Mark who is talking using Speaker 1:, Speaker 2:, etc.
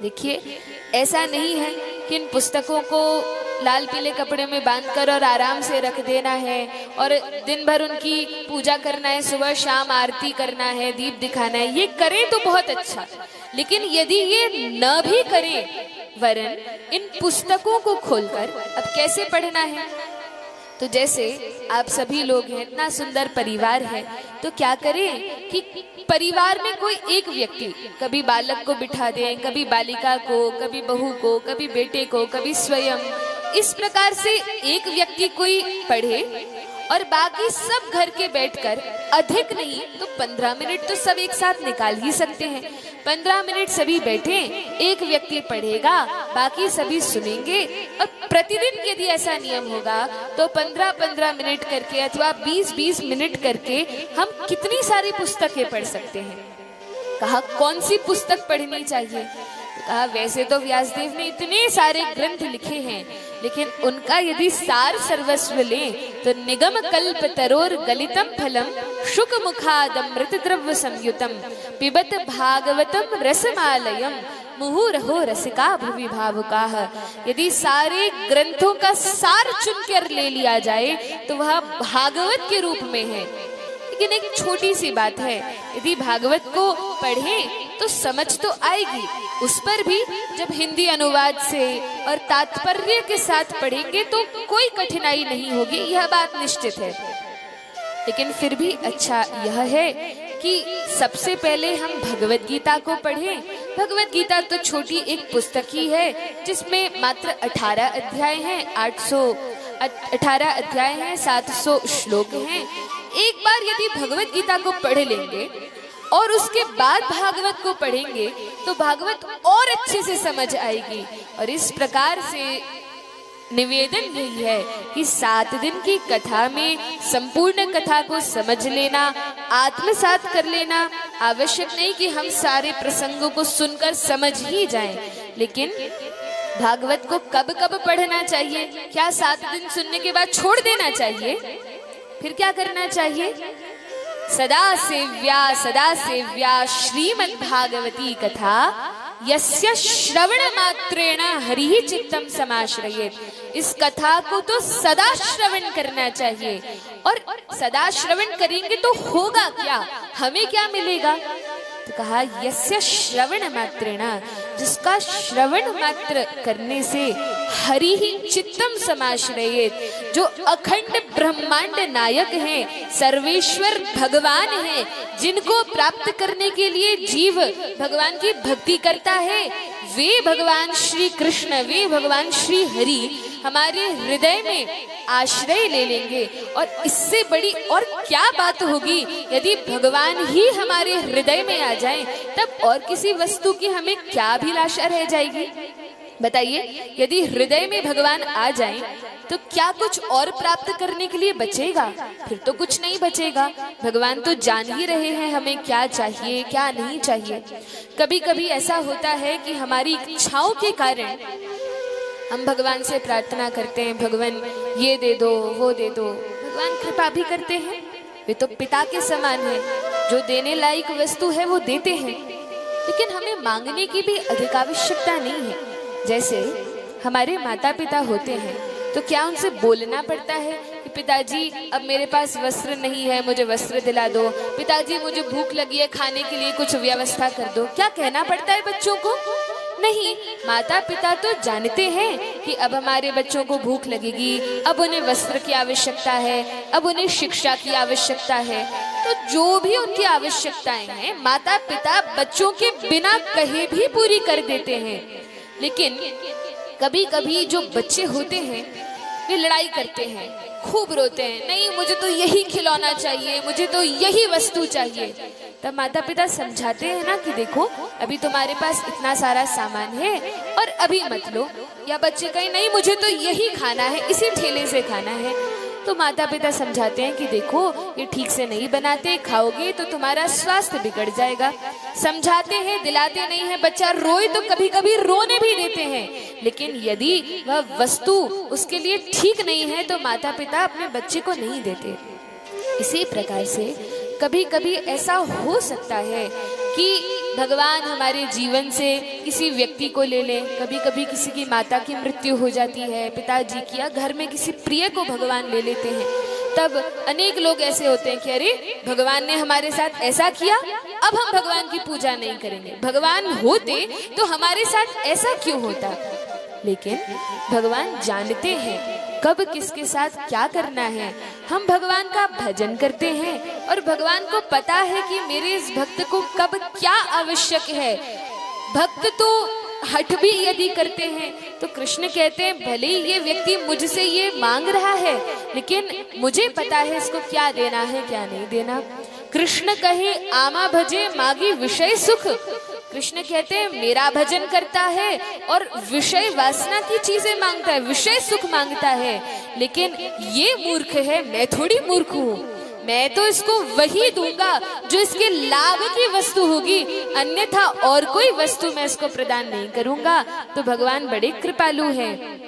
Speaker 1: देखिए, ऐसा नहीं है कि इन पुस्तकों को लाल पीले कपड़े में बांधकर और आराम से रख देना है और दिन भर उनकी पूजा करना है, सुबह शाम आरती करना है, दीप दिखाना है। ये करें तो बहुत अच्छा, लेकिन यदि ये न भी करें, वरन इन पुस्तकों को खोलकर अब कैसे पढ़ना है? तो जैसे आप सभी लोग हैं, इतना सुंदर परिवार है, तो क्या करें कि परिवार में कोई एक व्यक्ति, कभी बालक को बिठा दें, कभी बालिका को, कभी बहू को, कभी बेटे को, कभी स्वयं, इस प्रकार से एक व्यक्ति कोई पढ़े और बाकी सब घर के बैठकर अधिक नहीं तो 15 मिनट तो सब एक साथ निकाल ही सकते हैं। 15 मिनट सभी बैठे, एक व्यक्ति पढ़ेगा, बाकी सभी सुनेंगे। और प्रतिदिन यदि ऐसा नियम होगा तो 15-15 मिनट करके अथवा 20-20 मिनट करके हम कितनी सारी पुस्तकें पढ़ सकते हैं। कहा कौन सी पुस्तक पढ़नी चाहिए? तो कहा वैसे तो व्यासदेव ने इतने सारे ग्रंथ लिखे हैं, लेकिन उनका यदि सार सर्वस्व लें तो निगम कल्प तरोर गलितम फलम शुक मुखादमृत द्रव्य संयुतम पिबत भागवतम रसमालयम मुहुरहो रसिका भुवि भावुकाः। यदि सारे ग्रंथों का सार चुनकर ले लिया जाए तो वह भागवत के रूप में है। लेकिन एक छोटी सी बात है, यदि भागवत को पढ़ें तो समझ तो आएगी, उस पर भी जब हिंदी अनुवाद से और तात्पर्य के साथ पढ़ेंगे तो कोई कठिनाई नहीं होगी, यह बात निश्चित है। लेकिन फिर भी अच्छा यह है कि सबसे पहले हम भगवत गीता को पढ़ें। भगवत गीता तो छोटी एक पुस्तक ही है, जिसमें मात्र 18 अध्याय हैं, 18 अध्याय हैं, 700 श्लोक हैं। एक बार यदि भगवत गीता को पढ़ लेंगे और उसके बाद भागवत को पढ़ेंगे तो भागवत और अच्छे से समझ आएगी। और इस प्रकार से निवेदन यही है कि 7 दिन की कथा में संपूर्ण कथा को समझ लेना, आत्मसात कर लेना। आवश्यक नहीं कि हम सारे प्रसंगों को सुनकर समझ ही जाएं, लेकिन भागवत को कब कब पढ़ना चाहिए? क्या 7 दिन सुनने के बाद छोड़ देना चाहिए? फिर क्या करना चाहिए? सदा सेव्या श्रीमद् भागवती कथा यस्य श्रवण मात्रेण हरिः चित्तम समाश्रयेत्। इस कथा को तो सदा श्रवण करना चाहिए। और सदा श्रवण करेंगे तो होगा क्या, हमें क्या मिलेगा? तो कहा यस्य श्रवण मात्रेण, जिसका श्रवण मात्र करने से हरि ही चित्तम समाश्रयेत्, जो अखंड ब्रह्मांड नायक हैं, सर्वेश्वर भगवान हैं, जिनको प्राप्त करने के लिए जीव भगवान की भक्ति करता है, वे भगवान श्री कृष्ण, वे भगवान श्री हरि हमारे हृदय में आश्रय ले लेंगे। और इससे बड़ी और क्या बात होगी यदि भगवान ही हमारे हृदय में आ जाएं, तब और किसी वस्तु की हमें क्या अभिलाषा रह जाएगी? बताइए, यदि हृदय में भगवान आ जाएं तो क्या कुछ और प्राप्त करने के लिए बचेगा? फिर तो कुछ नहीं बचेगा। भगवान तो जान ही रहे हैं हमें क्या चाहिए, क्या नहीं चाहिए। कभी कभी ऐसा होता है कि हमारी इच्छाओं के कारण हम भगवान से प्रार्थना करते हैं, भगवान ये दे दो, वो दे दो। भगवान कृपा भी करते हैं, वे तो पिता के समान है, जो देने लायक वस्तु है वो देते हैं। लेकिन हमें मांगने की भी अधिक आवश्यकता नहीं है। जैसे हमारे माता पिता होते हैं तो क्या उनसे बोलना पड़ता है कि पिताजी अब मेरे पास वस्त्र नहीं है, मुझे वस्त्र दिला दो, पिताजी मुझे भूख लगी है, खाने के लिए कुछ व्यवस्था कर दो? क्या कहना पड़ता है बच्चों को? नहीं, माता पिता तो जानते हैं कि अब हमारे बच्चों को भूख लगेगी, अब उन्हें वस्त्र की आवश्यकता है, अब उन्हें शिक्षा की आवश्यकता है। तो जो भी उनकी आवश्यकताएं हैं माता पिता बच्चों के बिना कहे भी पूरी कर देते हैं। लेकिन कभी कभी जो बच्चे होते हैं वे लड़ाई करते हैं, खूब रोते हैं, नहीं मुझे तो यही खिलौना चाहिए, मुझे तो यही वस्तु चाहिए। तब माता पिता समझाते हैं ना कि देखो अभी तुम्हारे पास इतना सारा सामान है और अभी मत लो। या बच्चे कहें नहीं मुझे तो यही खाना है, इसी ठेले से खाना है, तो माता पिता समझाते हैं कि देखो ये ठीक से नहीं बनाते, खाओगे तो तुम्हारा स्वास्थ्य बिगड़ जाएगा। समझाते हैं, दिलाते नहीं है। बच्चा रोए तो कभी कभी रोने भी देते हैं, लेकिन यदि वह वस्तु उसके लिए ठीक नहीं है तो माता पिता अपने बच्चे को नहीं देते। इसी प्रकार से कभी कभी ऐसा हो सकता है कि भगवान हमारे जीवन से किसी व्यक्ति को ले लें, कभी कभी किसी की माता की मृत्यु हो जाती है, पिताजी की, या घर में किसी प्रिय को भगवान ले लेते हैं, तब अनेक लोग ऐसे होते हैं कि अरे भगवान ने हमारे साथ ऐसा किया, अब हम भगवान की पूजा नहीं करेंगे। भगवान होते तो हमारे साथ ऐसा क्यों होता? लेकिन भगवान जानते हैं कब किसके साथ क्या करना है। हम भगवान का भजन करते हैं और भगवान को पता है कि मेरे इस भक्त को कब क्या आवश्यक है। भक्त तो हठ भी यदि करते हैं तो कृष्ण कहते हैं भले ही ये व्यक्ति मुझसे ये मांग रहा है, लेकिन मुझे पता है इसको क्या देना है क्या नहीं देना। कृष्ण कहे आमा भजे मागी विषय सुख। कृष्ण कहते हैं मेरा भजन करता है और विषय वासना की चीजें मांगता है, विषय सुख मांगता है। लेकिन ये मूर्ख है, मैं थोड़ी मूर्ख हूँ, मैं तो इसको वही दूंगा जो इसके लाभ की वस्तु होगी, अन्यथा और कोई वस्तु मैं इसको प्रदान नहीं करूंगा। तो भगवान बड़े कृपालु हैं।